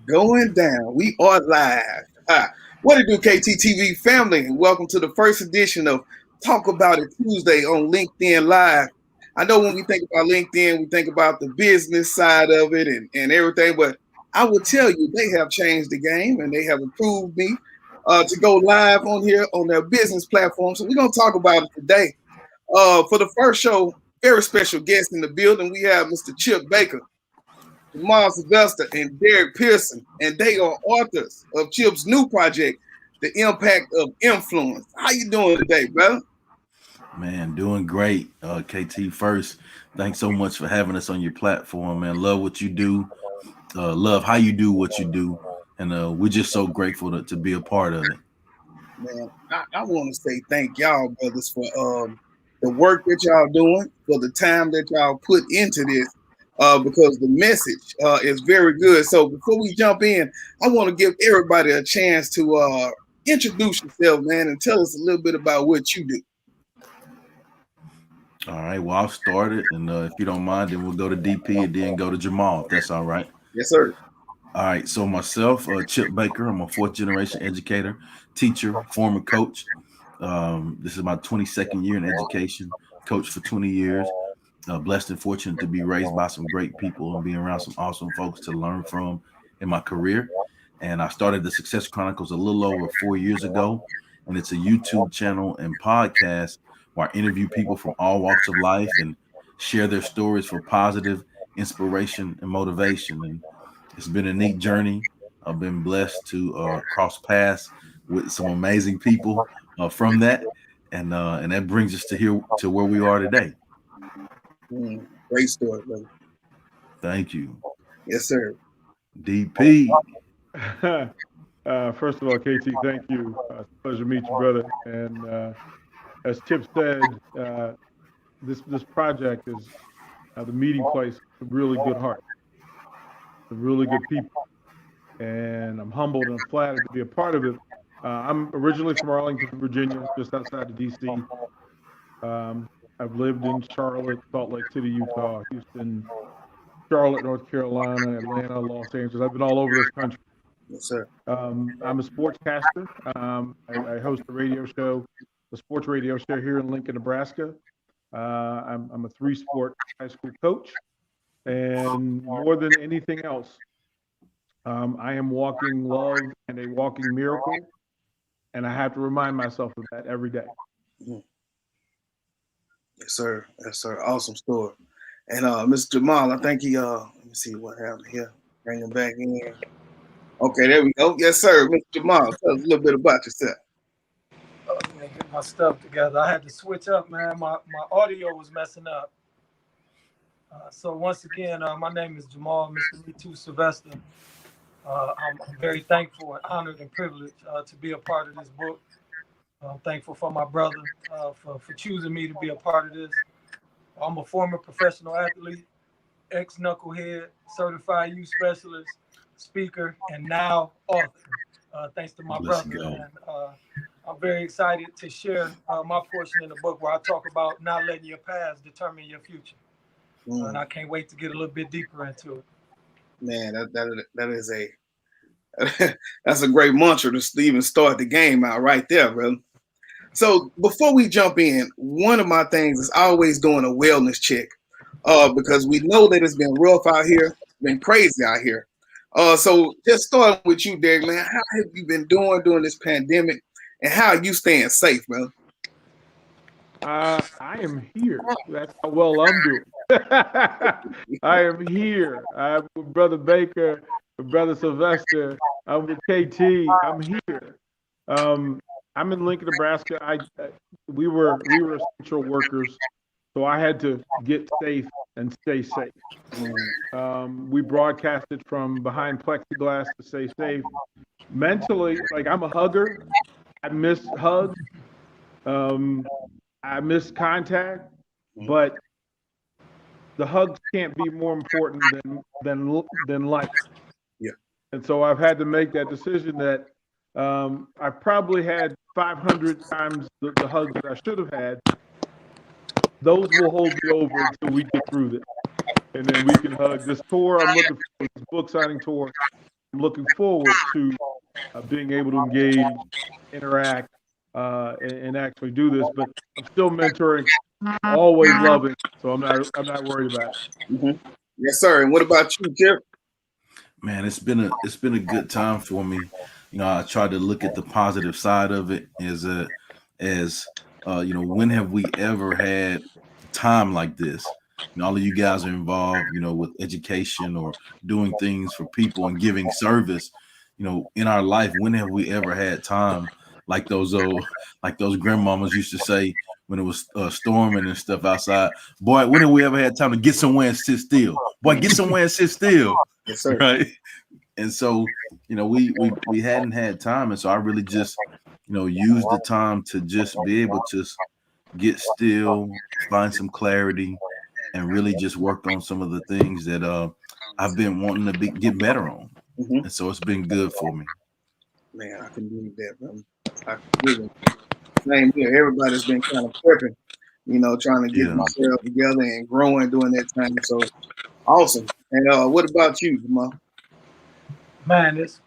Going down. We are live. What it do, KTTV family? And welcome to the first edition of Talk About It Tuesday on LinkedIn Live. I know when we think about LinkedIn, we think about the business side of it and everything, but I will tell you, they have changed the game and they have approved me to go live on here on their business platform. So we're going to talk about it today. For the first show, very special guest in the building, we have Mr. Chip Baker, Jamal Sylvester, and Derek Pearson, and they are authors of Chip's new project, The Impact of Influence. How you doing today, brother? Man, doing great. KT, first, thanks so much for having us on your platform, man. Love what you do. Love how you do what you do. And we're just so grateful to be a part of it. Man, I want to say thank y'all, brothers, for the work that y'all doing, for the time that y'all put into this, because the message is very good. So before we jump in, I want to give everybody a chance to introduce yourself, man, and tell us a little bit about what you do. All right. Well, I'll start it. And if you don't mind, then we'll go to DP and then go to Jamal, if that's all right. Yes, sir. All right. So myself, Chip Baker, I'm a fourth generation educator, teacher, former coach. This is my 22nd year in education, coached for 20 years. Blessed and fortunate to be raised by some great people and being around some awesome folks to learn from in my career. And I started the Success Chronicles a little over 4 years ago. And it's a YouTube channel and podcast where I interview people from all walks of life and share their stories for positive inspiration and motivation. And it's been a neat journey. I've been blessed to cross paths with some amazing people from that. And that brings us to where we are today. Great story, brother. Thank you. Yes, sir. DP. First of all, KT, thank you. It's a pleasure to meet you, brother. And as Chip said, this project is the meeting place for really good heart, for really good people. And I'm humbled and flattered to be a part of it. I'm originally from Arlington, Virginia, just outside of D.C. I've lived in Charlotte, Salt Lake City, Utah, Houston, Charlotte, North Carolina, Atlanta, Los Angeles. I've been all over this country. Yes, sir. I'm a sportscaster. I host a sports radio show here in Lincoln, Nebraska. I'm a three-sport high school coach. And more than anything else, I am walking love and a walking miracle. And I have to remind myself of that every day. Yes, sir. Yes, sir. Awesome story. And Mr. Jamal, I think he let me see what happened here. Bring him back in. Okay, there we go. Yes, sir. Mr. Jamal, tell us a little bit about yourself. Man, get my stuff together. I had to switch up, man. My audio was messing up. So once again, my name is Jamal, Mr. Me Too Sylvester. I'm very thankful and honored and privileged to be a part of this book. I'm thankful for my brother for choosing me to be a part of this. I'm a former professional athlete, ex-knucklehead, certified youth specialist, speaker, and now author, thanks to my brother. And I'm very excited to share my portion in the book where I talk about not letting your past determine your future. And I can't wait to get a little bit deeper into it. Man, that is that's a great mantra to even start the game out right there, bro. So before we jump in, one of my things is always doing a wellness check, because we know that it's been rough out here, been crazy out here. So just starting with you, Derek, man, how have you been doing during this pandemic, and how are you staying safe, bro? I am here. That's how well I'm doing. I am here. I'm with Brother Baker, with Brother Sylvester. I'm with KT. I'm here. I'm in Lincoln, Nebraska. We were essential workers, so I had to get safe and stay safe. We broadcasted from behind plexiglass to stay safe. Mentally, like, I'm a hugger. I miss hugs. I miss contact, but the hugs can't be more important than life. Yeah. And so I've had to make that decision that I probably had 500 times the hugs that I should have had. Those will hold me over until we get through this. And then we can hug. This tour I'm looking for, this book signing tour, I'm looking forward to being able to engage, interact, and actually do this. But I'm still mentoring, always loving, so I'm not worried about it. Mm-hmm. Yes, sir. And what about you, Chip? Man, it's been a good time for me. I try to look at the positive side of it as when have we ever had time like this? All of you guys are involved, with education or doing things for people and giving service. In our life, when have we ever had time like those old, like those grandmamas used to say when it was storming and stuff outside? Boy, when have we ever had time to get somewhere and sit still? Boy, get somewhere and sit still. Yes, sir. Right. And so, we hadn't had time. And so I really just, used the time to just be able to get still, find some clarity, and really just work on some of the things that I've been wanting to get better on. Mm-hmm. And so it's been good for me. Man, I can believe that, man. I can believe it. Same here. Everybody's been kind of prepping, trying to get Yeah. themselves together and growing during that time. So awesome. And what about you, Jamal? Man, it's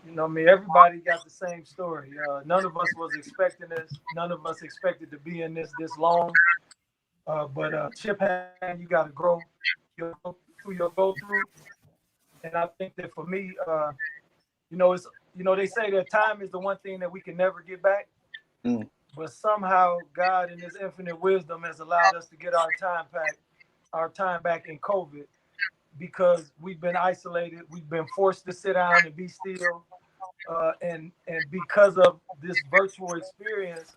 everybody got the same story. None of us was expecting this. None of us expected to be in this long. But Chip, you got to grow through your go through. And I think that for me, it's they say that time is the one thing that we can never get back. Mm. But somehow God in His infinite wisdom has allowed us to get our time back in COVID, because we've been isolated, we've been forced to sit down and be still, and because of this virtual experience,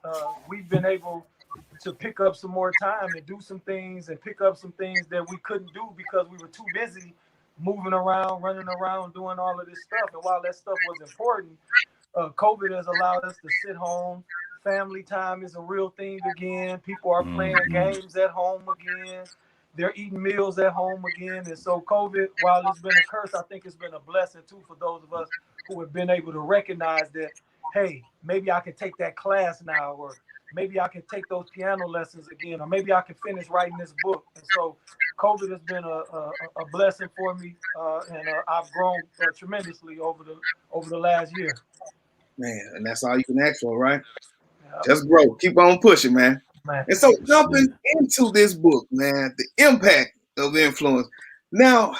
we've been able to pick up some more time and do some things and pick up some things that we couldn't do because we were too busy moving around, running around, doing all of this stuff. And while that stuff was important, COVID has allowed us to sit home. Family time is a real thing again. People are playing games at home again. They're eating meals at home again. And so COVID, while it's been a curse, I think it's been a blessing too for those of us who have been able to recognize that, hey, maybe I can take that class now, or maybe I can take those piano lessons again, or maybe I can finish writing this book. And so COVID has been a blessing for me, and I've grown tremendously over the last year. Man, and that's all you can ask for, right? Yeah. Just grow. Keep on pushing, man. Man. And so jumping into this book, man, the impact of influence. Now,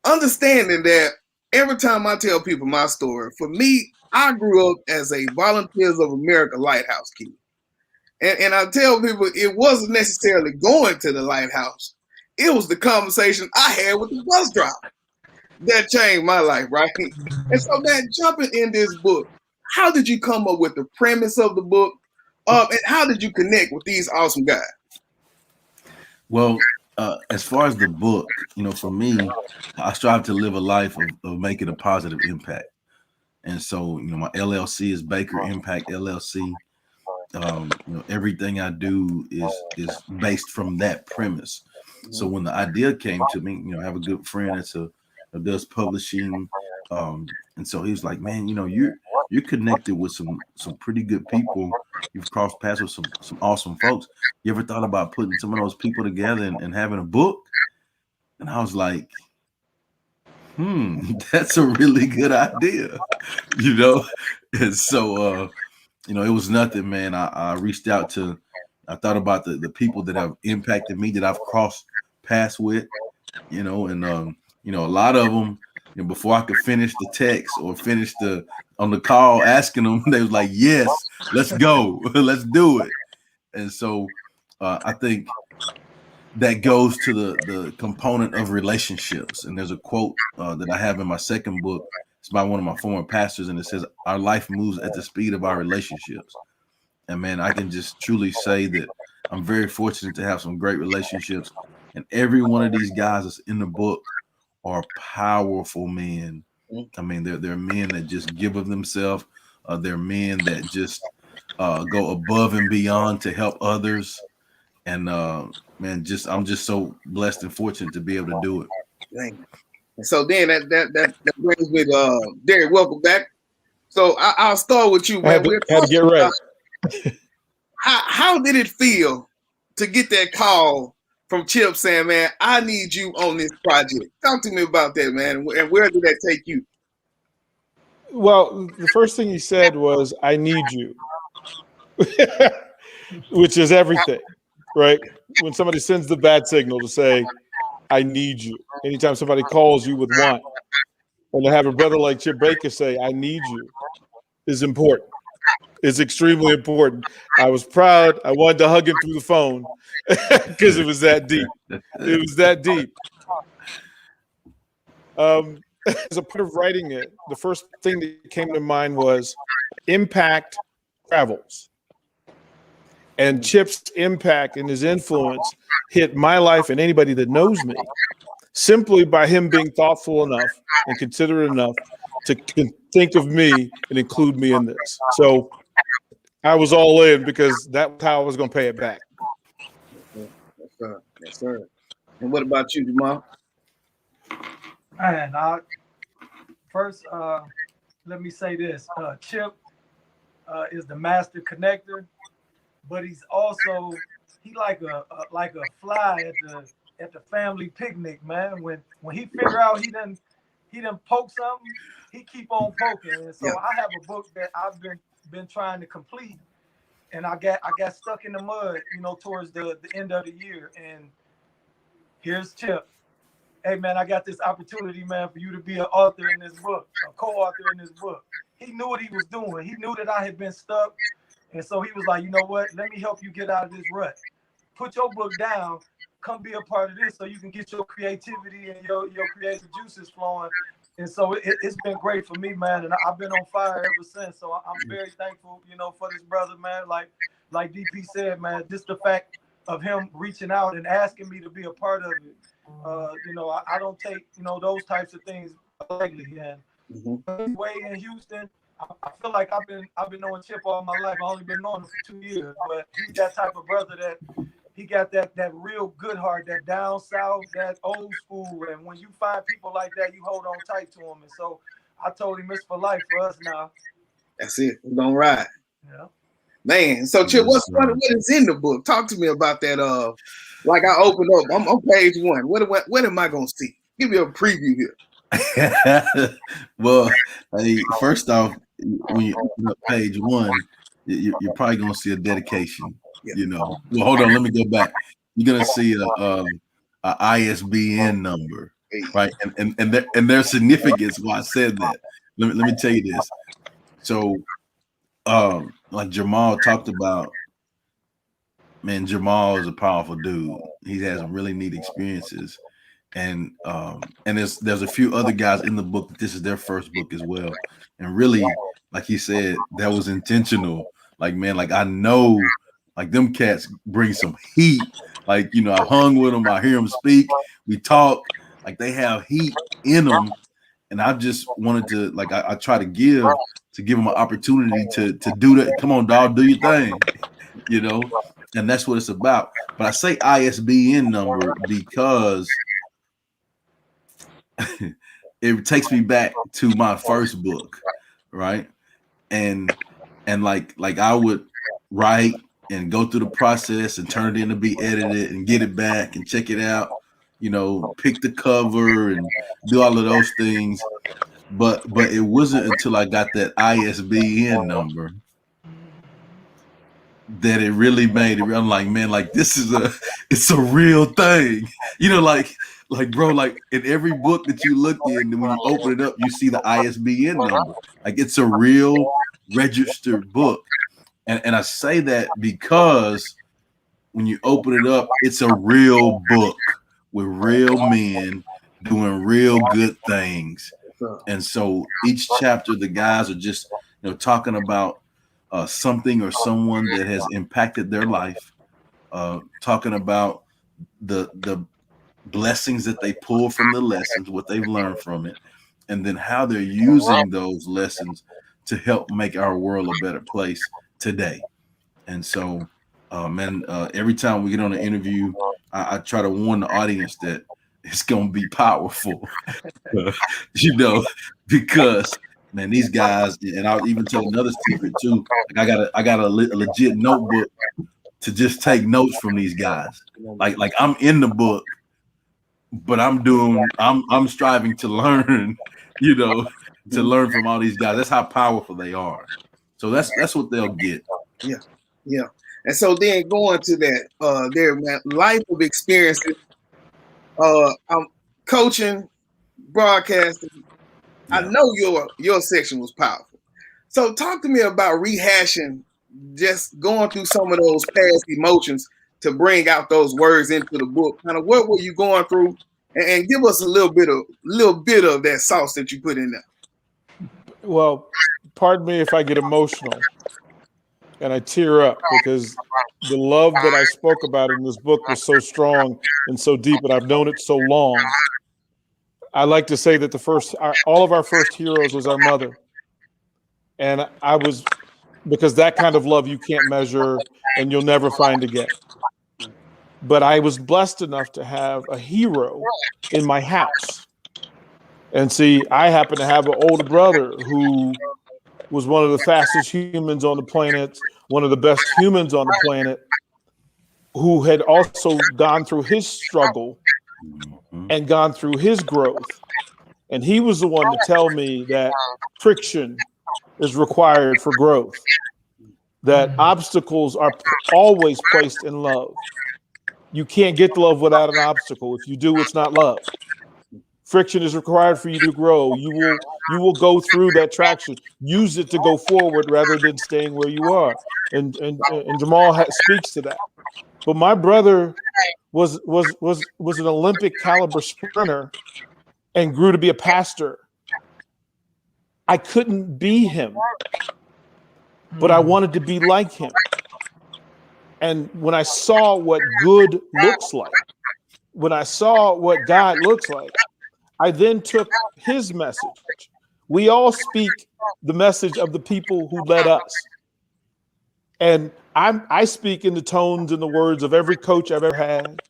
understanding that every time I tell people my story, for me, I grew up as a Volunteers of America lighthouse kid. And I tell people it wasn't necessarily going to the lighthouse. It was the conversation I had with the bus driver that changed my life, right? And so, man, jumping in this book, how did you come up with the premise of the book? And how did you connect with these awesome guys? Well, as far as the book, for me, I strive to live a life of making a positive impact. And so, my LLC is Baker Impact LLC. Everything I do is based from that premise. So when the idea came to me, I have a good friend that does publishing, and so he was like, "Man, you're connected with some pretty good people. You've crossed paths with some awesome folks. You ever thought about putting some of those people together and having a book?" And I was like, that's a really good idea, And so, it was nothing, man. I reached out I thought about the people that have impacted me, that I've crossed paths with, and a lot of them, before I could finish the text or finish on the call asking them, they was like, "Yes, let's go, let's do it." And so I think that goes to the component of relationships. And there's a quote that I have in my second book. It's by one of my former pastors, and it says, "Our life moves at the speed of our relationships." And man, I can just truly say that I'm very fortunate to have some great relationships. And every one of these guys that's in the book are powerful men. I mean, they're men that just give of themselves. They're men that just go above and beyond to help others. And man, I'm just so blessed and fortunate to be able to do it. Dang. And so then that brings me to Derek. Welcome back. So I'll start with you, man. I had to get ready. How did it feel to get that call from Chip saying, "Man, I need you on this project"? Talk to me about that, man. And where did that take you? Well, the first thing he said was, "I need you," which is everything, right? When somebody sends the bad signal to say, "I need you," anytime somebody calls you with want, and to have a brother like Chip Baker say, "I need you," is important. It's extremely important. I was proud. I wanted to hug him through the phone because it was that deep. It was that deep. As a part of writing it, the first thing that came to mind was impact travels. And Chip's impact and his influence hit my life and anybody that knows me simply by him being thoughtful enough and considerate enough to think of me and include me in this. So I was all in because that's how I was going to pay it back. Yes, sir. Yes, sir. And what about you, Jamal? Man, first, let me say this: Chip is the master connector, but he's also like a fly at the family picnic, man. When he figure out he done poke something, he keep on poking. And so I have a book that I've been trying to complete, and I got stuck in the mud, towards the end of the year. And here's Chip. Hey man, I got this opportunity, man, for you to be an author in this book, a co-author in this book. He knew what he was doing. He knew that I had been stuck. And so he was like, you know what? Let me help you get out of this rut. Put your book down, come be a part of this so you can get your creativity and your creative juices flowing. And so it's been great for me, man. And I've been on fire ever since. So I'm very thankful, for this brother, man. Like DP said, man, just the fact of him reaching out and asking me to be a part of it. I don't take, those types of things lightly. And way in Houston, I feel like I've been knowing Chip all my life. I've only been knowing him for 2 years, but he's that type of brother that he got that real good heart, that down south, that old school. And when you find people like that, you hold on tight to them. And so I told him it's for life for us now. That's it. We're gonna ride. Yeah. Man, so Chip, what is in the book? Talk to me about that. Like I open up, I'm on page 1. What am I gonna see? Give me a preview here. Well, first off, when you open up page 1, you're probably gonna see a dedication. Well, hold on, let me go back. You're gonna see a ISBN number, right? And there's significance why I said that. Let me tell you this. So, like Jamal talked about, man, Jamal is a powerful dude. He has some really neat experiences. And there's a few other guys in the book that this is their first book as well. And really, like he said, that was intentional. Like, man, like I know, like them cats bring some heat. Like, I hung with them, I hear them speak, we talk, like they have heat in them. And I just wanted to, like, I try to give them an opportunity to do that. Come on, dog, do your thing, and that's what it's about. But I say ISBN number because it takes me back to my first book, right? And like I would write and go through the process and turn it in to be edited and get it back and check it out, pick the cover and do all of those things. But it wasn't until I got that ISBN number that it really made it. I'm like, man, like this is it's a real thing, like bro, like in every book that you look in, when you open it up, you see the ISBN number. Like it's a real registered book, and I say that because when you open it up, it's a real book with real men doing real good things. And so each chapter, the guys are just talking about something or someone that has impacted their life, talking about the blessings that they pull from the lessons, what they've learned from it, and then how they're using those lessons to help make our world a better place today. And so, man, every time we get on an interview, I try to warn the audience that it's going to be powerful, because man, these guys, and I'll even tell another secret too. Like I got a legit notebook to just take notes from these guys. Like I'm in the book, but I'm striving to learn, to learn from all these guys. That's how powerful they are. So that's what they'll get. Yeah, yeah. And so then going to that, their life of experiences, I'm coaching, broadcasting. I Yeah. know your section was powerful. So talk to me about rehashing, just going through some of those past emotions to bring out those words into the book. Kind of what were you going through, and give us a little bit of that sauce that you put in there. Well, pardon me if I get emotional and I tear up because the love that I spoke about in this book was so strong and so deep, and I've known it so long. I like to say that all of our first heroes was our mother, and I was because that kind of love you can't measure and you'll never find again. But I was blessed enough to have a hero in my house, and see, I happen to have an older brother who was one of the fastest humans on the planet, one of the best humans on the planet, who had also gone through his struggle and gone through his growth. And he was the one to tell me that friction is required for growth, that obstacles are always placed in love. You can't get love without an obstacle. If you do, it's not love. Friction is required for you to grow. You will go through that traction. Use it to go forward rather than staying where you are. And Jamal speaks to that. But my brother was an Olympic caliber sprinter and grew to be a pastor. I couldn't be him, but I wanted to be like him. And when I saw what good looks like, when I saw what God looks like, I then took his message. We all speak the message of the people who led us. And I speak in the tones and the words of every coach I've ever had,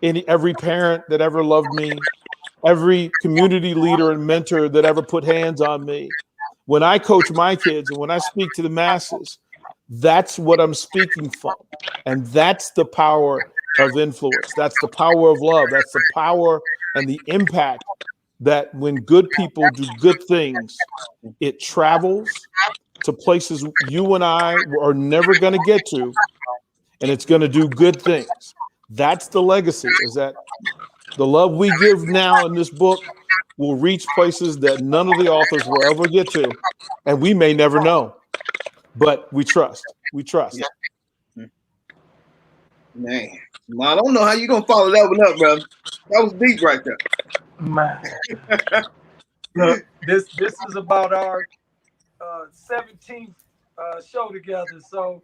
every parent that ever loved me, every community leader and mentor that ever put hands on me. When I coach my kids and when I speak to the masses, that's what I'm speaking from. And that's the power of influence. That's the power of love. That's the power and the impact that when good people do good things, it travels to places you and I are never going to get to, and it's going to do good things. That's the legacy, is that the love we give now in this book will reach places that none of the authors will ever get to, and we may never know, but we trust. We trust. Yeah. Man, I don't know how you gonna follow that one up, brother. That was deep right there. Man, look, this is about our 17th show together, so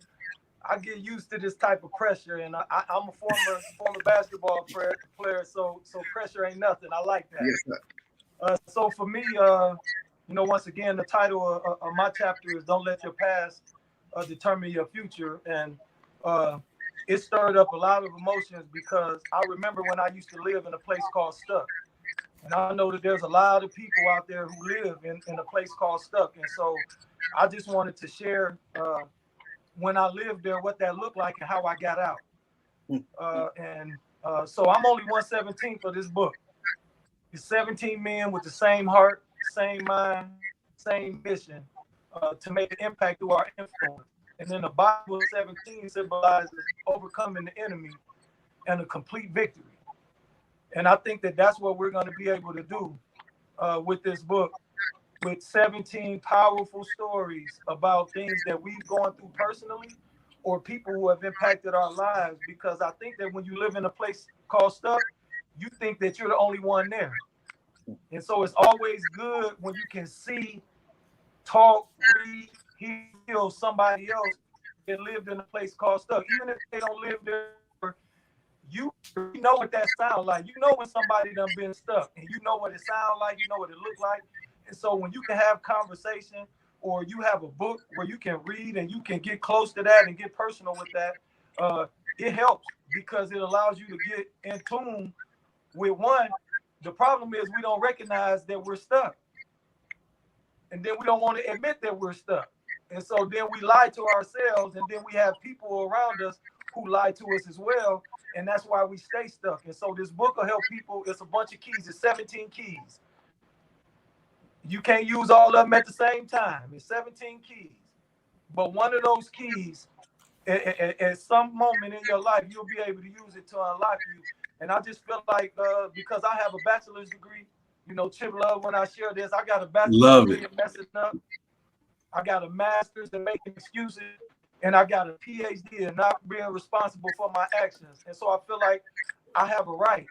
I get used to this type of pressure, and I'm a former basketball player, so pressure ain't nothing. I like that. Yes, sir. So for me, once again, the title of my chapter is "Don't Let Your Past Determine Your Future," and it stirred up a lot of emotions because I remember when I used to live in a place called Stuck. And I know that there's a lot of people out there who live in a place called Stuck. And so I just wanted to share when I lived there, what that looked like and how I got out. So I'm only 1/17 of this book. It's 17 men with the same heart, same mind, same mission to make an impact through our influence. And then the Bible 17 symbolizes overcoming the enemy and a complete victory. And I think that that's what we're going to be able to do with this book, with 17 powerful stories about things that we've gone through personally or people who have impacted our lives. Because I think that when you live in a place called Stuck, you think that you're the only one there. And so it's always good when you can see, talk, read, heal somebody else that lived in a place called Stuck. Even if they don't live there, you know what that sounds like. You know when somebody done been stuck, and you know what it sounds like, you know what it look like. And so when you can have conversation, or you have a book where you can read and you can get close to that and get personal with that, it helps because it allows you to get in tune with one. The problem is we don't recognize that we're stuck. And then we don't want to admit that we're stuck. And so then we lie to ourselves, and then we have people around us who lie to us as well. And that's why we stay stuck. And so this book will help people. It's a bunch of keys. It's 17 keys. You can't use all of them at the same time. It's 17 keys. But one of those keys, at some moment in your life, you'll be able to use it to unlock you. And I just feel like because I have a bachelor's degree, you know, Chip love when I share this. I got a bachelor's Love degree it. in messing up. I got a master's in making excuses, and I got a PhD in not being responsible for my actions. And so I feel like I have a right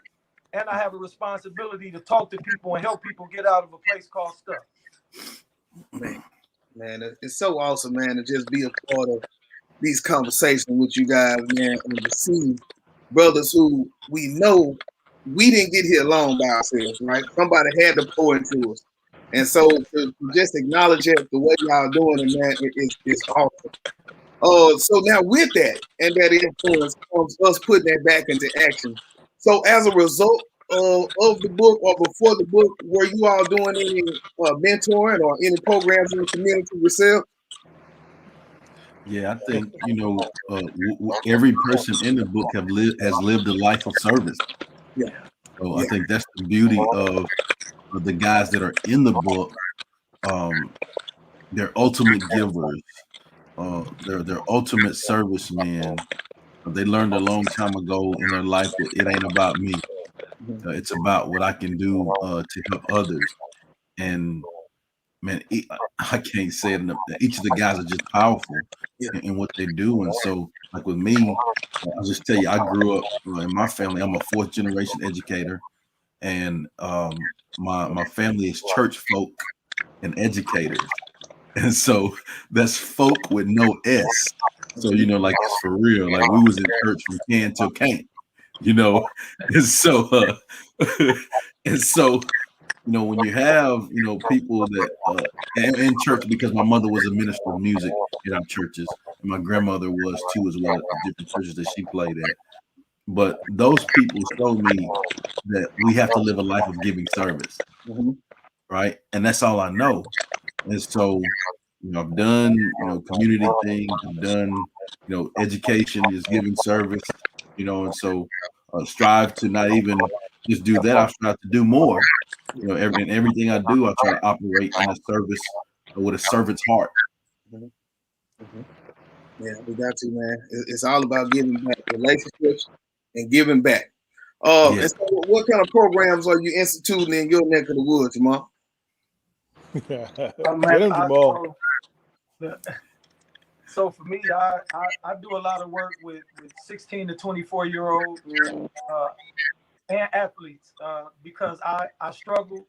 and I have a responsibility to talk to people and help people get out of a place called stuck. Man, it's so awesome, man, to just be a part of these conversations with you guys, man, and to see brothers who we know we didn't get here alone by ourselves, right? Somebody had to pour into us. And so to just acknowledge it the way y'all doing it, man, it's awesome. So now with that and that influence comes us putting that back into action. So as a result of the book or before the book, were you all doing any mentoring or any programs in the community yourself? Yeah, I think every person in the book has lived a life of service. Yeah. So Yeah. I think that's the beauty of the guys that are in the book. They're ultimate givers. They're ultimate servicemen. They learned a long time ago in their life that it ain't about me. It's about what I can do to help others. And man, I can't say it enough. Each of the guys are just powerful in what they do. And so, like with me, I'll just tell you, I grew up in my family. I'm a fourth generation educator, and my family is church folk and educators. And so that's folk with no S. So, like it's for real. Like we was in church from can till can't, And so and so, when you have, people that in church, because my mother was a minister of music in our churches, and my grandmother was too as well at the different churches that she played at. But those people showed me that we have to live a life of giving service, right? And that's all I know. And so, I've done, community things, I've done, education is giving service, and so strive to not even just do that. I strive to do more. In everything I do, I try to operate in a service with a servant's heart. Yeah, we got to, man. It's all about giving back, relationships and giving back. And so what kind of programs are you instituting in your neck of the woods, Jamal? Get him, Jamal. So for me, I do a lot of work with 16 to 24-year-olds and athletes because I struggled.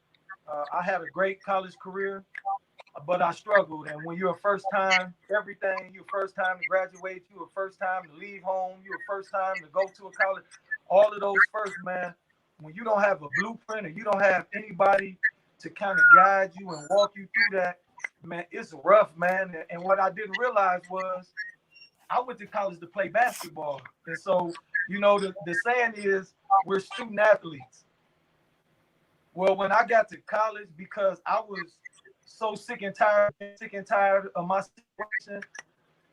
I had a great college career, but I struggled. And when you're a first time, everything, you're first time to graduate, you're first time to leave home, you're first time to go to a college, all of those first, man, when you don't have a blueprint or you don't have anybody to kind of guide you and walk you through that, man, it's rough, man. And what I didn't realize was I went to college to play basketball. And so, the saying is we're student athletes. Well, when I got to college, because I was so sick and tired of my situation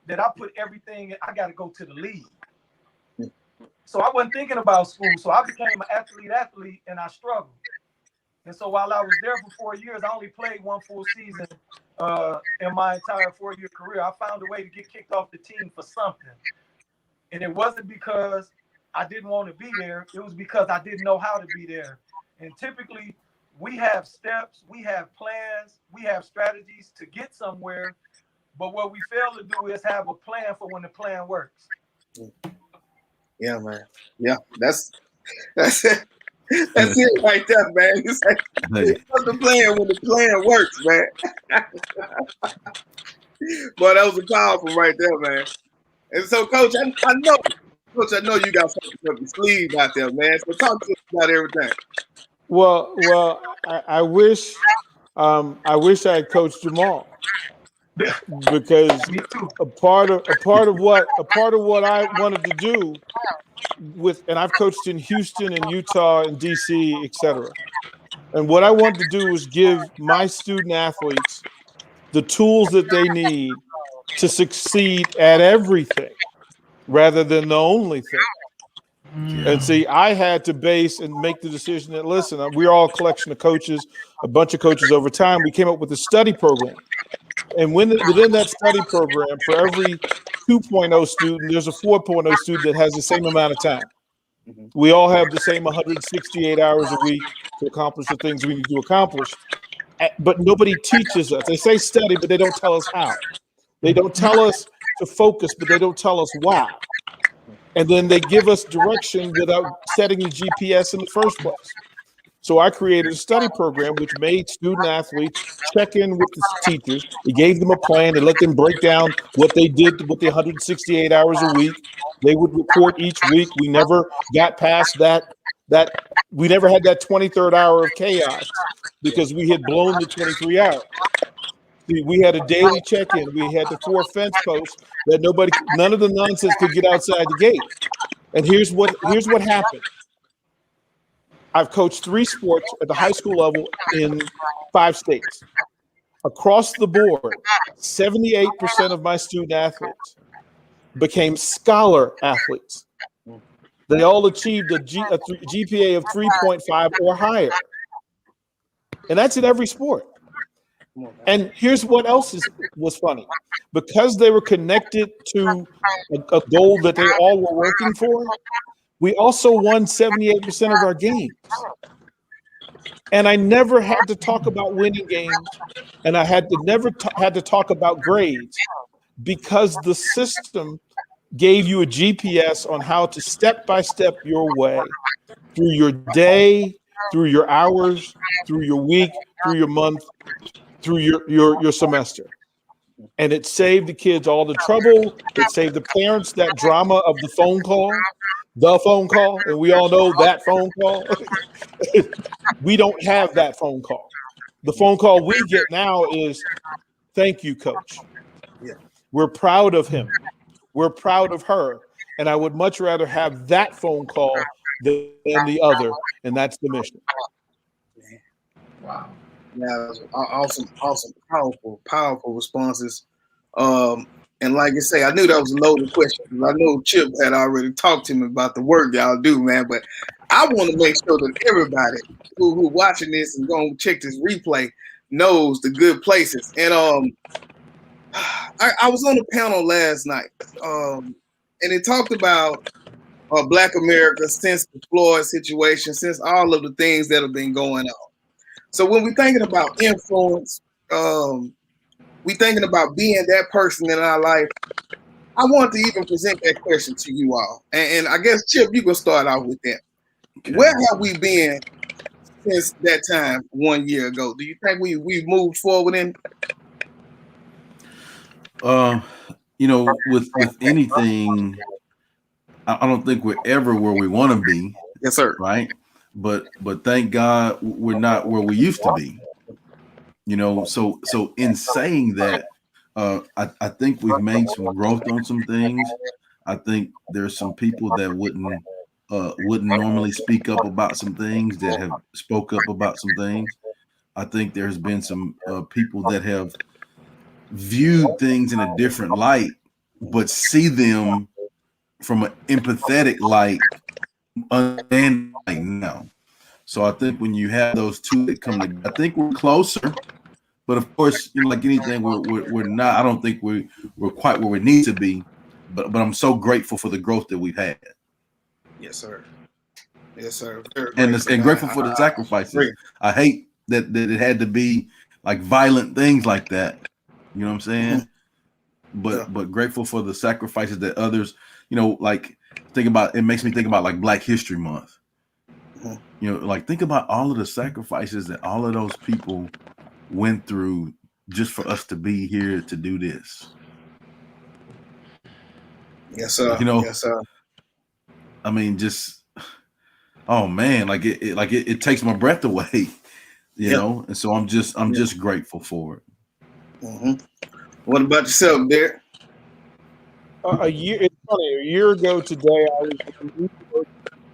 that I put everything, I got to go to the league. So I wasn't thinking about school. So I became an athlete, and I struggled. And so while I was there for 4 years, I only played one full season in my entire 4-year career. I found a way to get kicked off the team for something. And it wasn't because I didn't want to be there. It was because I didn't know how to be there. And typically, we have steps, we have plans, we have strategies to get somewhere. But what we fail to do is have a plan for when the plan works. Yeah, man. Yeah, that's it. That's it right there, man. It's like what's the plan when the plan works, man. Boy, that was a powerful right there, man. And so, Coach, I know you got something up your sleeve out there, man. So talk to us about everything. Well, I wish I had coached Jamal, because a part of what I wanted to do and I've coached in Houston and Utah and DC, etc. And what I wanted to do was give my student athletes the tools that they need to succeed at everything rather than the only thing. And see, I had to base and make the decision that, listen, we're all a collection of coaches, a bunch of coaches over time. We came up with a study program. And within that study program, for every 2.0 student, there's a 4.0 student that has the same amount of time. Mhm. We all have the same 168 hours a week to accomplish the things we need to accomplish. But nobody teaches us. They say study, but they don't tell us how. They don't tell us to focus, but they don't tell us why. And then they give us direction without setting the GPS in the first place. So I created a study program which made student athletes check in with the teachers. It gave them a plan. It let them break down what they did with the 168 hours a week. They would report each week. We never got past that we never had that 23rd hour of chaos because we had blown the 23 hours. See, we had a daily check-in. We had the 4 fence posts that none of the nonsense could get outside the gate. And here's what happened. I've coached 3 sports at the high school level in 5 states. Across the board, 78% of my student athletes became scholar athletes. They all achieved a GPA of 3.5 or higher. And that's in every sport. And here's what else was funny. Because they were connected to a goal that they all were working for, we also won 78% of our games. And I never had to talk about winning games, and I never had to talk about grades because the system gave you a GPS on how to step by step your way through your day, through your hours, through your week, through your month, through your semester. And it saved the kids all the trouble. It saved the parents that drama of the phone call, and we all know that phone call. We don't have that phone call. The phone call we get now is, thank you, coach. Yeah. We're proud of him. We're proud of her. And I would much rather have that phone call than the other. And that's the mission. Wow. Yeah, awesome, powerful responses. And like I say, I knew that was a loaded question. I know Chip had already talked to me about the work y'all do, man. But I want to make sure that everybody who watching this and going to check this replay knows the good places. And I was on a panel last night, and it talked about Black America since the Floyd situation, since all of the things that have been going on. So when we're thinking about influence, we're thinking about being that person in our life. I want to even present that question to you all. And I guess, Chip, you can start out with that. Okay. Where have we been since that time 1 year ago? Do you think we've moved forward in? With anything, I don't think we're ever where we want to be. Yes, sir. Right. But thank God we're not where we used to be. So in saying that, I think we've made some growth on some things. I think there's some people that wouldn't normally speak up about some things that have spoke up about some things. I think there's been some people that have viewed things in a different light, but see them from an empathetic light, understanding like now. So I think when you have those two that come together, I think we're closer. But of course, like anything, we're not. I don't think we're quite where we need to be. But I'm so grateful for the growth that we've had. Yes, sir. Yes, sir. And grateful for the sacrifices. I hate that it had to be like violent things like that. You know what I'm saying? But grateful for the sacrifices that others, like think about. It makes me think about like Black History Month. Like think about all of the sacrifices that all of those people went through just for us to be here to do this. Yes, sir. Yes, sir. I mean, just oh man, like it takes my breath away, you know. And so I'm just grateful for it. Mm-hmm. What about yourself, Derek? It's funny. A year ago today, I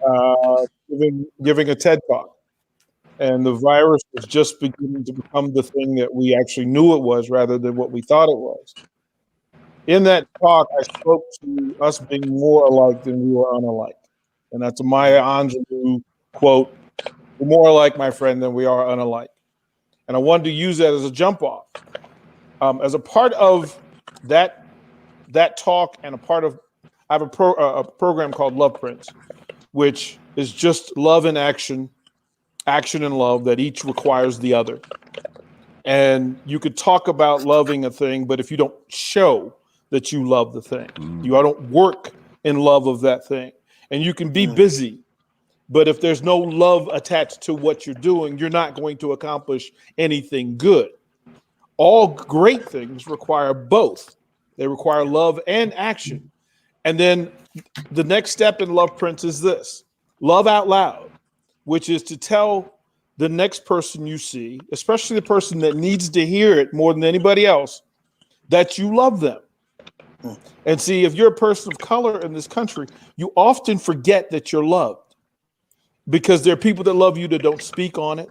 was giving a TED talk, and the virus was just beginning to become the thing that we actually knew it was, rather than what we thought it was. In that talk, I spoke to us being more alike than we were unalike. And that's a Maya Angelou quote, "We're more alike, my friend, than we are unalike." And I wanted to use that as a jump off. As a part of that talk and a part of, I have a program called Love Prints, which is just love in action, action and love that each requires the other. And you could talk about loving a thing, but if you don't show that you love the thing, you don't work in love of that thing. And you can be busy, but if there's no love attached to what you're doing, you're not going to accomplish anything good. All great things require both. They require love and action. And then the next step in Love Prince is this: love out loud, which is to tell the next person you see, especially the person that needs to hear it more than anybody else, that you love them. And see, if you're a person of color in this country, you often forget that you're loved, because there are people that love you that don't speak on it,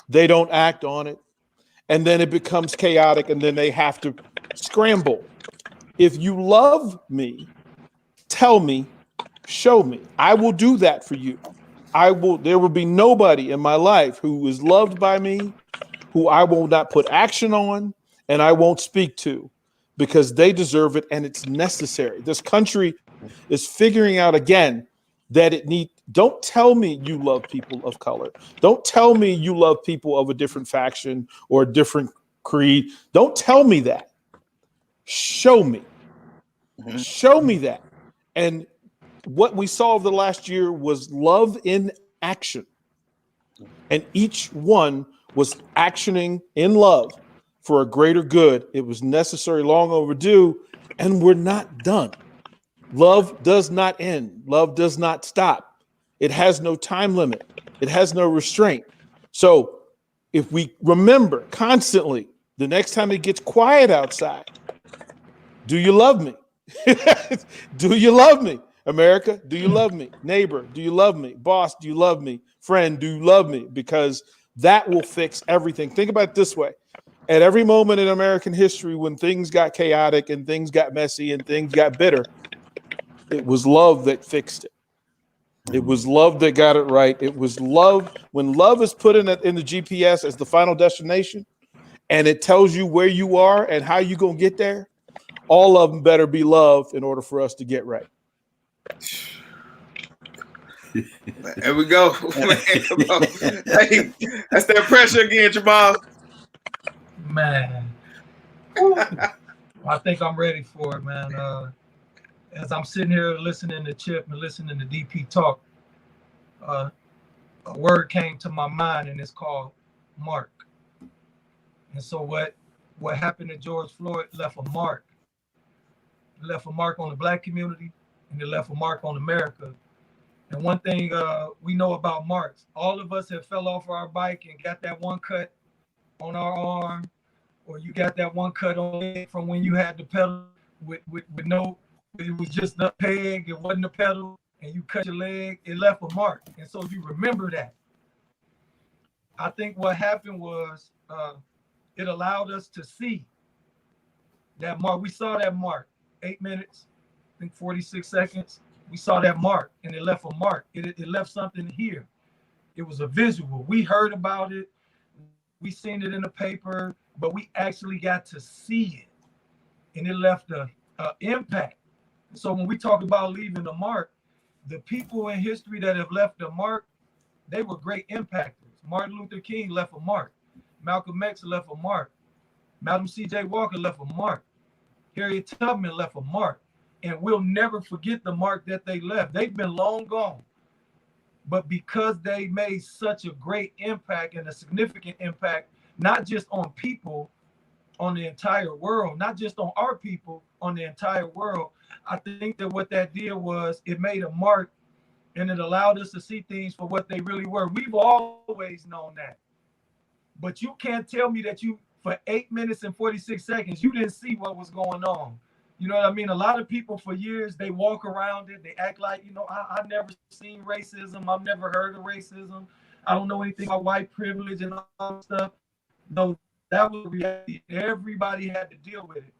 they don't act on it, and then it becomes chaotic, and then they have to scramble. If you love me, tell me, show me. I will do that for you. There will be nobody in my life who is loved by me, who I will not put action on, and I won't speak to, because they deserve it and it's necessary. This country is figuring out again that don't tell me you love people of color. Don't tell me you love people of a different faction or a different creed. Don't tell me that. Show me. Show me that. And what we saw over the last year was love in action. And each one was actioning in love for a greater good. It was necessary, long overdue, and we're not done. Love does not end. Love does not stop. It has no time limit. It has no restraint. So if we remember constantly, the next time it gets quiet outside, do you love me? Do you love me? America, do you love me? Neighbor, do you love me? Boss, do you love me? Friend, do you love me? Because that will fix everything. Think about it this way. At every moment in American history when things got chaotic and things got messy and things got bitter, it was love that fixed it. It was love that got it right. It was love. When love is put in the GPS as the final destination, and it tells you where you are and how you're going to get there, all of them better be love in order for us to get right. There we go. Hey, that's that pressure again, Jamal. Man. I think I'm ready for it, man. As I'm sitting here listening to Chip and listening to DP talk, a word came to my mind, and it's called mark. And so what happened to George Floyd left a mark. It left a mark on the Black community, and it left a mark on America. And one thing we know about marks, all of us have fell off our bike and got that one cut on our arm, or you got that one cut on it from when you had the pedal with no, it was just the peg, it wasn't the pedal, and you cut your leg, it left a mark. And so you remember that. I think what happened was it allowed us to see that mark. We saw that mark, 8 minutes, I think 46 seconds. We saw that mark, and it left a mark. It left something here. It was a visual. We heard about it. We seen it in the paper, but we actually got to see it, and it left a impact. So when we talk about leaving a mark, the people in history that have left a mark, they were great impactors. Martin Luther King left a mark. Malcolm X left a mark. Madam C.J. Walker left a mark. Harriet Tubman left a mark. And we'll never forget the mark that they left. They've been long gone. But because they made such a great impact and a significant impact, not just on people, on the entire world, not just on our people, on the entire world, I think that what that did was it made a mark, and it allowed us to see things for what they really were. We've always known that. But you can't tell me that you, for 8 minutes and 46 seconds, you didn't see what was going on. You know what I mean? A lot of people for years, they walk around it. They act like, I've never seen racism. I've never heard of racism. I don't know anything about white privilege and all that stuff. No, that was reality. Everybody had to deal with it.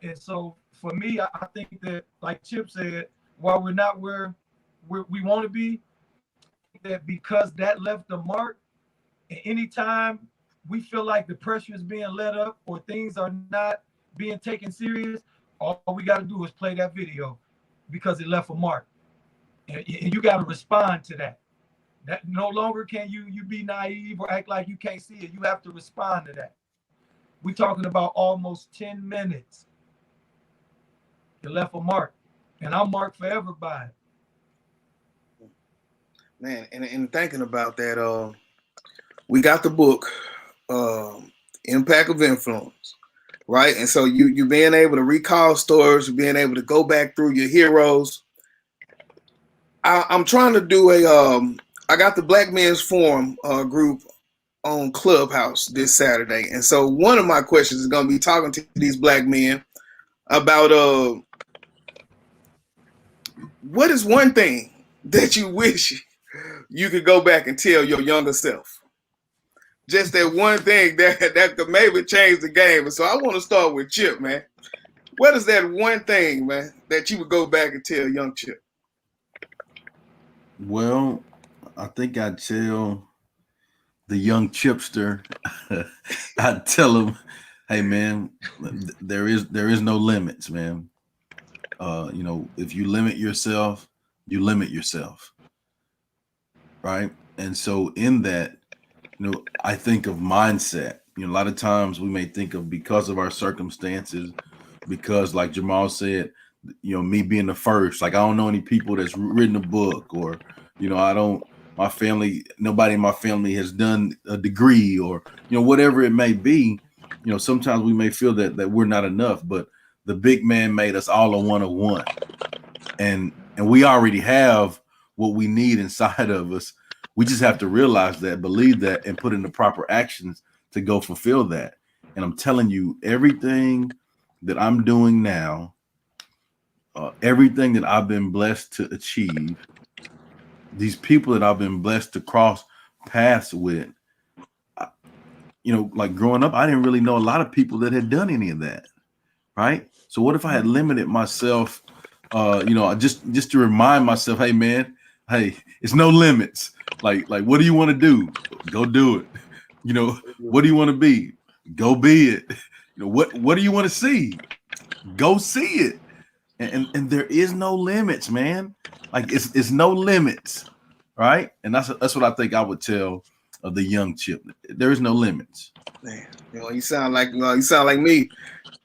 And so for me, I think that, like Chip said, while we're not where we want to be, that because that left a mark, and anytime we feel like the pressure is being let up or things are not being taken serious, all we got to do is play that video because it left a mark. And you got to respond to that. That no longer can you be naive or act like you can't see it. You have to respond to that. We're talking about almost 10 minutes. It left a mark. And I'm marked forever by it. Man, and thinking about that, we got the book, Impact of Influence, right? And so you being able to recall stories, being able to go back through your heroes. I'm trying to do I got the Black Men's Forum group on Clubhouse this Saturday. And so one of my questions is going to be talking to these black men about what is one thing that you wish you could go back and tell your younger self? Just that one thing that could maybe change the game. And so I want to start with Chip, man. What is that one thing, man, that you would go back and tell young Chip? Well, I think I'd tell the young chipster, I'd tell him, hey man, there is no limits, man. If you limit yourself, you limit yourself. Right. And so in that, I think of mindset. A lot of times we may think of, because of our circumstances, because like Jamal said, me being the first, like I don't know any people that's written a book, or, nobody in my family has done a degree, or, whatever it may be. Sometimes we may feel that we're not enough, but the big man made us all a 101. And we already have what we need inside of us. We just have to realize that, believe that, and put in the proper actions to go fulfill that. And I'm telling you, everything that I'm doing now, everything that I've been blessed to achieve, these people that I've been blessed to cross paths with, like growing up, I didn't really know a lot of people that had done any of that. Right. So what if I had limited myself, just to remind myself, hey, man, hey, it's no limits. Like, what do you want to do? Go do it. What do you want to be? Go be it. What do you want to see? Go see it. And there is no limits, man. Like it's no limits, right? And that's what I think I would tell the young Chip. There is no limits. Man, you sound like me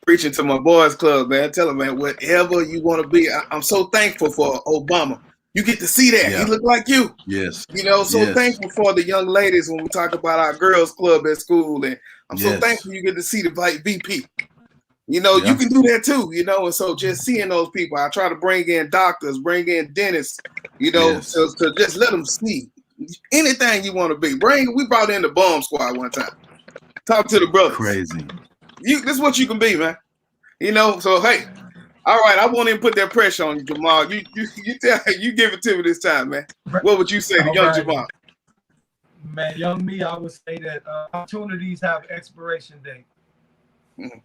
preaching to my boys club, man. Tell them, man, whatever you want to be. I'm so thankful for Obama. You get to see that. Yeah. He look like you. Yes. So thankful for the young ladies when we talk about our girls club at school. And I'm so thankful you get to see the VP. You can do that too, and so just seeing those people, I try to bring in doctors, bring in dentists, to just let them see anything you want to be. We brought in the bomb squad one time. Talk to the brothers. Crazy. This is what you can be, man. So hey, all right, I won't even put that pressure on you, Jamal. You give it to me this time, man. What would you say to young Jamal? Man, young me, I would say that opportunities have expiration date. Mm-hmm.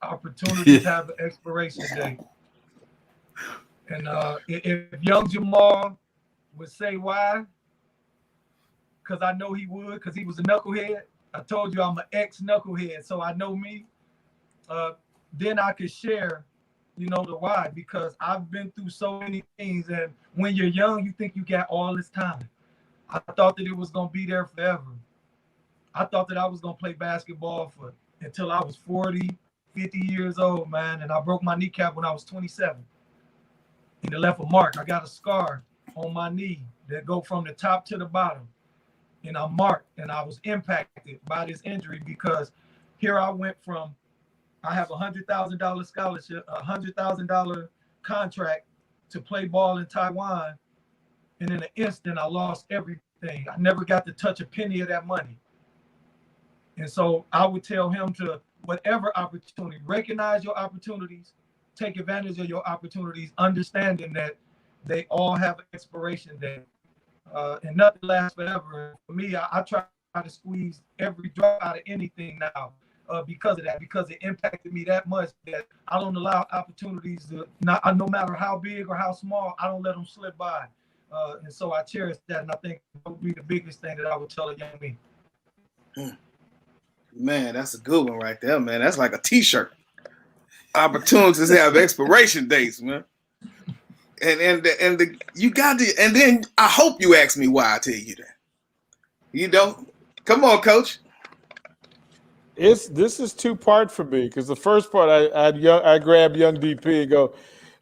Opportunities have an expiration date. And if young Jamal would say why, because I know he would, because he was a knucklehead. I told you I'm an ex-knucklehead, so I know me. Then I could share, the why, because I've been through so many things. And when you're young, you think you got all this time. I thought that it was going to be there forever. I thought that I was going to play basketball until I was 40, 50 years old, man. And I broke my kneecap when I was 27. And it left a mark. I got a scar on my knee that go from the top to the bottom. And I'm marked, and I was impacted by this injury because here I went from, I have $100,000 scholarship, $100,000 contract to play ball in Taiwan. And in an instant, I lost everything. I never got to touch a penny of that money. And so I would tell him to, whatever opportunity, recognize your opportunities, take advantage of your opportunities, understanding that they all have an expiration date. And nothing lasts forever. For me, I try to squeeze every drop out of anything now. because of that, because it impacted me that much that I don't allow opportunities to, no matter how big or how small, I don't let them slip by. And so I cherish that, and I think that would be the biggest thing that I would tell a young me. Man, that's a good one right there, man. That's like a T-shirt. Opportunities have expiration dates, man. And you got to, and then I hope you ask me why I tell you that. You don't. Come on, Coach. This is two-part for me, because the first part I grab young DP and go,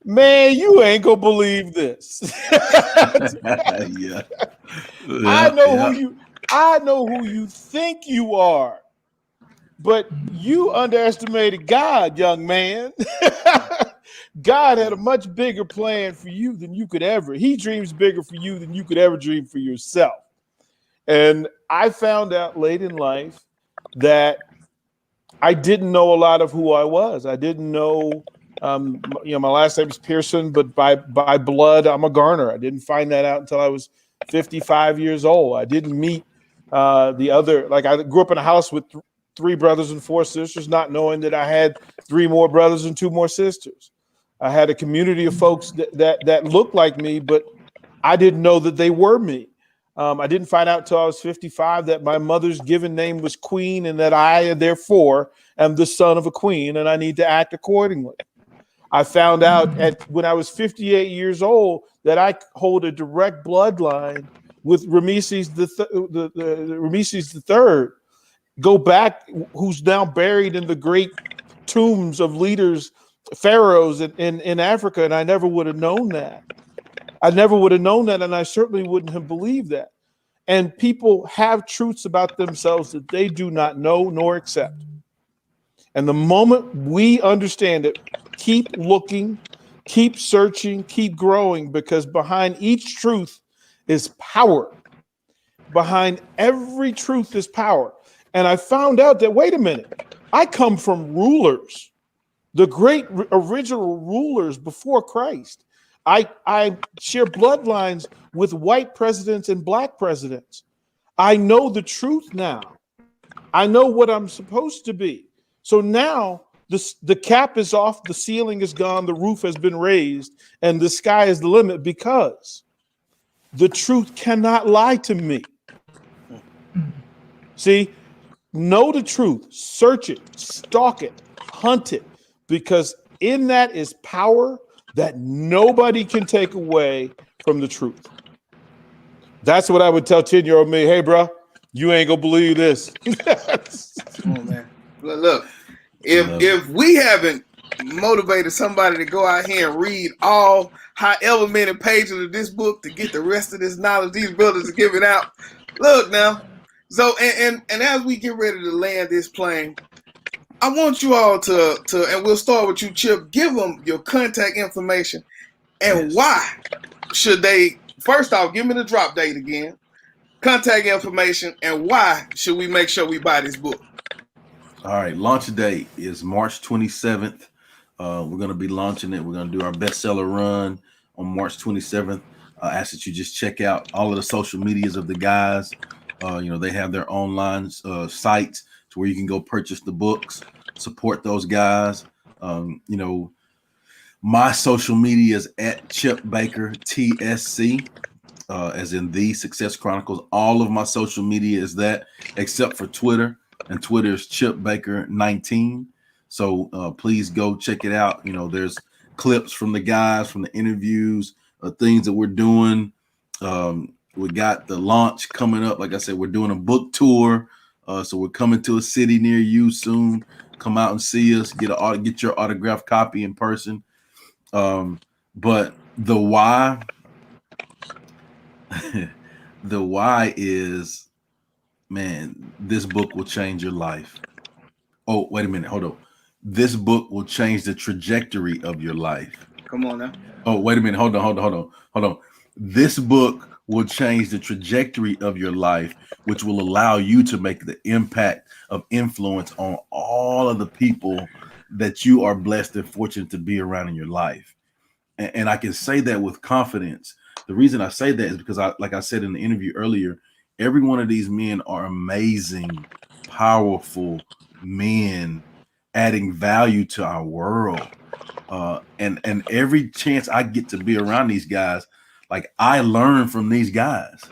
man, you ain't gonna believe this. Yeah. I know who you think you are, but you underestimated God, young man. God had a much bigger plan for you than you could ever. He dreams bigger for you than you could ever dream for yourself. And I found out late in life that I didn't know a lot of who I was. I didn't know, my last name is Pearson, but by blood, I'm a Garner. I didn't find that out until I was 55 years old. I didn't meet the other, like I grew up in a house with three brothers and four sisters, not knowing that I had three more brothers and two more sisters. I had a community of folks that looked like me, but I didn't know that they were me. I didn't find out until I was 55 that my mother's given name was Queen, and that I, therefore, am the son of a queen, and I need to act accordingly. I found out when I was 58 years old that I hold a direct bloodline with Ramesses III. Go back, who's now buried in the great tombs of leaders, pharaohs in Africa, and I never would have known that. I never would have known that, and I certainly wouldn't have believed that. And people have truths about themselves that they do not know nor accept. And the moment we understand it, keep looking, keep searching, keep growing, because behind each truth is power. Behind every truth is power. And I found out that, wait a minute, I come from rulers, the great original rulers before Christ. I share bloodlines with white presidents and black presidents. I know the truth now. I know what I'm supposed to be. So now the cap is off, the ceiling is gone, the roof has been raised, and the sky is the limit, because the truth cannot lie to me. See, know the truth, search it, stalk it, hunt it, because in that is power that nobody can take away from the truth. That's what I would tell 10-year-old me. Hey, bro, you ain't gonna believe this. Come on, man. Look, if we haven't motivated somebody to go out here and read all however many pages of this book to get the rest of this knowledge these brothers are giving out, look now. So and as we get ready to land this plane, I want you all to and we'll start with you, Chip. Give them your contact information and why should they. First off, give me the drop date again, contact information, and why should we make sure we buy this book? All right, launch date is March 27th. We're going to be launching it. We're going to do our bestseller run on March 27th. I ask that you just check out all of the social medias of the guys. They have their online sites to where you can go purchase the books, support those guys. My social media is at Chip Baker TSC, as in the Success Chronicles. All of my social media is that, except for Twitter, and Twitter is Chip Baker 19. So please go check it out. There's clips from the guys, from the interviews, things that we're doing. We got the launch coming up. Like I said, we're doing a book tour. So we're coming to a city near you soon. Come out and see us. Get your autographed copy in person. But the why, the why is, man, this book will change your life. Oh, wait a minute. Hold on. This book will change the trajectory of your life. Come on now. Oh, wait a minute. Hold on. This book will change the trajectory of your life, which will allow you to make the impact of influence on all of the people that you are blessed and fortunate to be around in your life. And I can say that with confidence. The reason I say that is because, like I said in the interview earlier, every one of these men are amazing, powerful, men adding value to our world. And every chance I get to be around these guys, like I learn from these guys.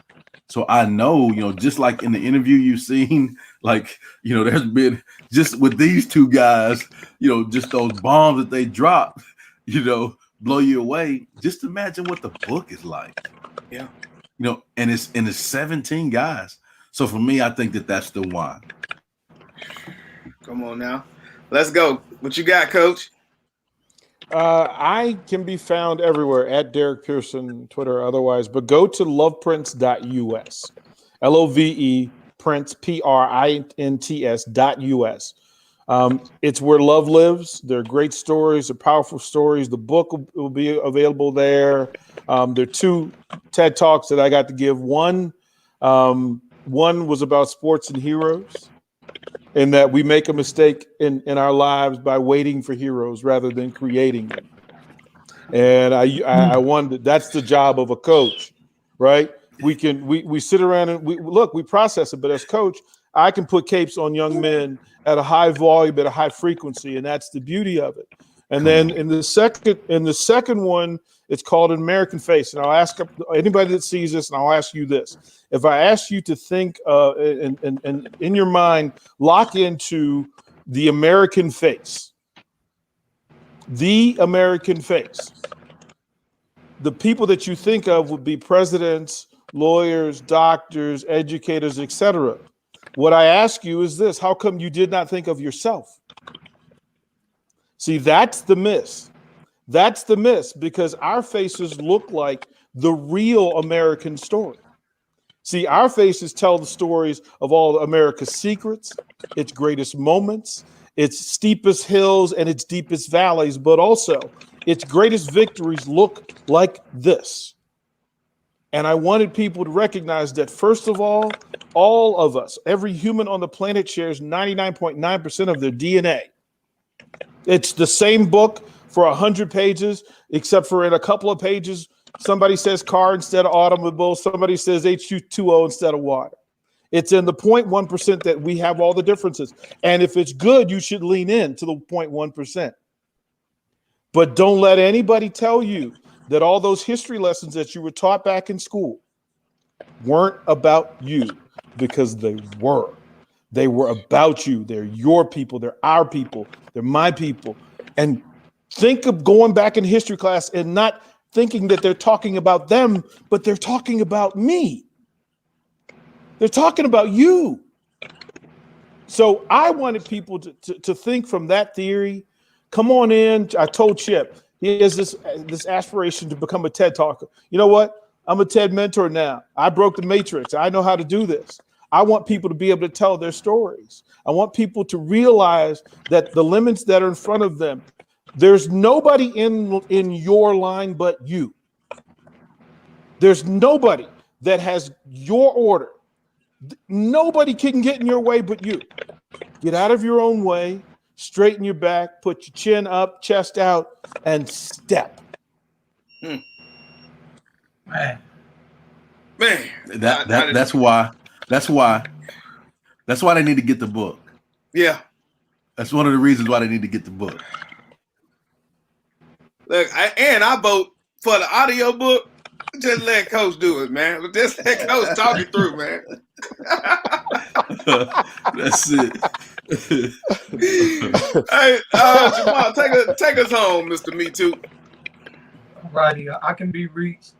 So I know, just like in the interview you've seen, like, there's been just with these two guys, just those bombs that they drop, blow you away. Just imagine what the book is like. Yeah. And it's 17 guys. So for me, I think that's the why. Come on now. Let's go. What you got, Coach? I can be found everywhere at Derek Pearson, Twitter or otherwise, but go to loveprints.us. LOVE Prince, PRINTS.us. It's where love lives. There are great stories, they're powerful stories. The book will be available there. There are 2 TED Talks that I got to give. One was about sports and heroes, in that we make a mistake in our lives by waiting for heroes rather than creating them. And I wondered, that's the job of a coach, right? We sit around and we process it, but as coach, I can put capes on young men at a high volume, at a high frequency, and that's the beauty of it. And then in the second one, it's called An American Face. And I'll ask anybody that sees this, and I'll ask you this. If I ask you to think and in your mind, lock into the American face, the American face, the people that you think of would be presidents, lawyers, doctors, educators, etc. What I ask you is this: how come you did not think of yourself? See, that's the miss. That's the miss, because our faces look like the real American story. See, our faces tell the stories of all America's secrets, its greatest moments, its steepest hills and its deepest valleys, but also its greatest victories look like this. And I wanted people to recognize that, first of all of us, every human on the planet shares 99.9% of their DNA. It's the same book for 100 pages, except for in a couple of pages, somebody says car instead of automobile, somebody says H2O instead of water. It's in the 0.1% that we have all the differences. And if it's good, you should lean in to the 0.1%. But don't let anybody tell you that all those history lessons that you were taught back in school weren't about you, because they were. They were about you. They're your people. They're our people. They're my people. And think of going back in history class and not thinking that they're talking about them, but they're talking about me. They're talking about you. So I wanted people to think from that theory. Come on in. I told Chip, he has this aspiration to become a TED talker. You know what? I'm a TED mentor now. I broke the matrix. I know how to do this. I want people to be able to tell their stories. I want people to realize that the limits that are in front of them, there's nobody in your line but you. There's nobody that has your order. Nobody can get in your way but you. Get out of your own way, straighten your back, put your chin up, chest out, and step. Man. That's why they need to get the book. Yeah. That's one of the reasons why they need to get the book. Look, I vote for the audio book. Just let Coach do it, man. Just let Coach talk it through, man. That's it. Hey, Jamal, take us home, Mr. Me Too. Alrighty, I can be reached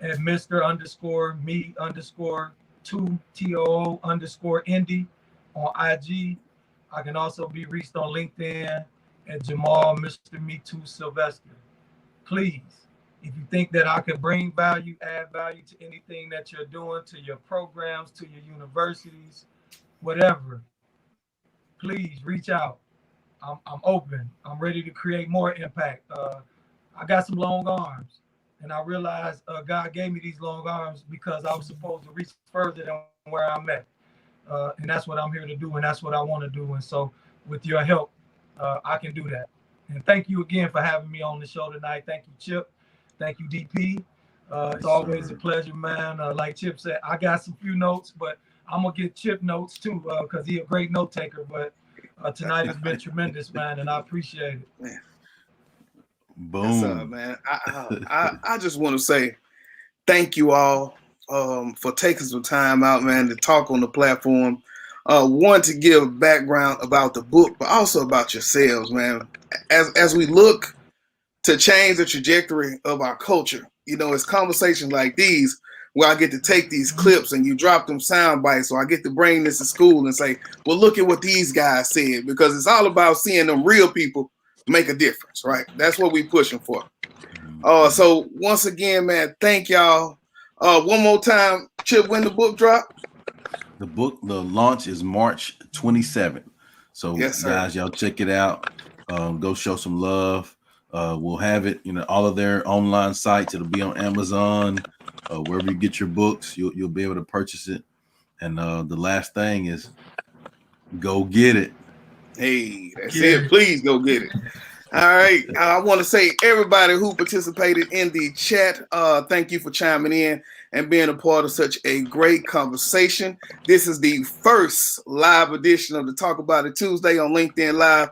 at Mr._me_2TOO_Indy on IG. I can also be reached on LinkedIn at Jamal Mr. Me Too Sylvester. Please, if you think that I could bring value, add value to anything that you're doing, to your programs, to your universities, whatever, please reach out. I'm open. I'm ready to create more impact. I got some long arms, and I realized God gave me these long arms because I was supposed to reach further than where I'm at. And that's what I'm here to do, and that's what I want to do. And so with your help, I can do that. And thank you again for having me on the show tonight. Thank you, Chip. Thank you, DP. It's always a pleasure, man. Like Chip said, I got some few notes, but I'm going to get Chip notes too, because he's a great note taker. But Tonight has been tremendous, man, and I appreciate it. Man, Boom. man. I just want to say thank you all for taking some time out, man, to talk on the platform. One, to give background about the book, but also about yourselves, man. As we look to change the trajectory of our culture, it's conversations like these where I get to take these clips and you drop them sound bites, so I get to bring this to school and say, well, look at what these guys said, because it's all about seeing them real people make a difference, right? That's what we're pushing for. So once again, man, thank y'all. One more time, Chip, when the book drop? The launch is March 27th. So Yes, sir. guys, y'all check it out. Go show some love. We'll have it, all of their online sites. It'll be on Amazon, wherever you get your books, you'll be able to purchase it. And the last thing is, go get it. Hey, that's it. Please go get it. All right. I want to say everybody who participated in the chat, thank you for chiming in and being a part of such a great conversation. This is the first live edition of the Talk About It Tuesday on LinkedIn Live.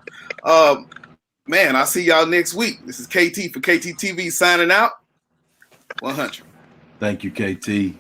Man, I'll see y'all next week. This is KT for KT TV signing out. 100. Thank you, KT.